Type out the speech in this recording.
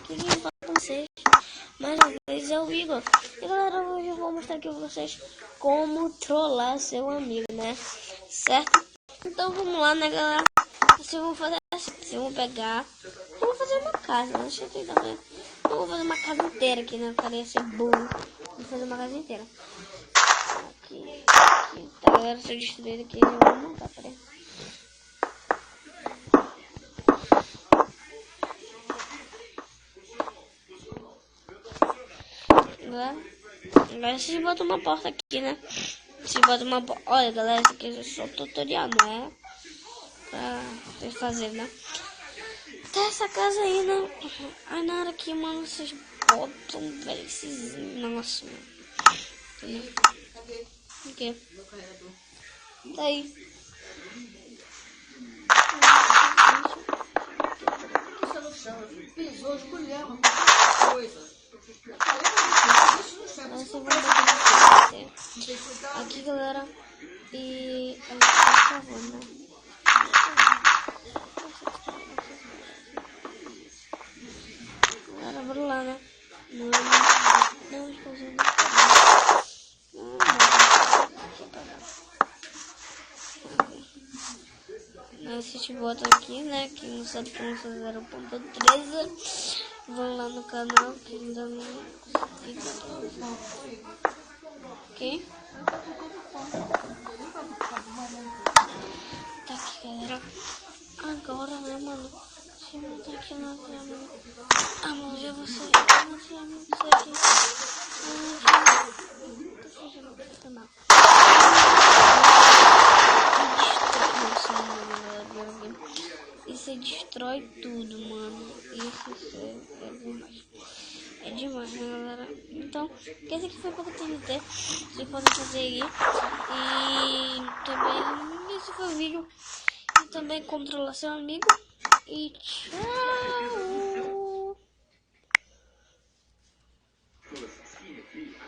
aqui quem fala com vocês mais uma vez é o Igor. E galera, hoje eu vou mostrar aqui pra vocês como trollar seu amigo, né? Certo? Então vamos lá, né, galera? Assim, eu vou fazer assim, eu vou pegar, eu vou fazer uma casa, né? Deixa eu tentar ver. Eu vou fazer uma casa inteira aqui, né? Eu queria ser burro. Vou fazer uma casa inteira. Aqui. Tá, galera, se eu destruir aqui, eu vou montar, peraí. Agora vocês botam uma porta aqui, né? Vocês botam uma porta. Olha, galera, isso aqui é só tutorial, não é? Pra vocês fazerem, né? Tá essa casa aí, né? Aí na hora que, mano, vocês botam, velho, esses negócios, mano. Entendeu? O quê? Tá aí. Pisou, escolheu uma coisa. Aqui, galera, e por favor, né? Galera, bora lá, né? Não estou usando Mas se te botam aqui, né? Que não sabe como fazer 0.13, vão lá no canal que ainda não consegui. Ok? Tá aqui, galera. Agora, né, mano? Deixa eu botar aqui na câmera. Ah, mano, já vou sair. Eu não sei muito isso aqui. Isso destrói tudo, mano. Isso é demais. É demais, né, galera? Então, esse aqui foi pouco TNT. Vocês podem fazer aí. E também, esse foi o vídeo. E também controlar seu amigo. E tchau!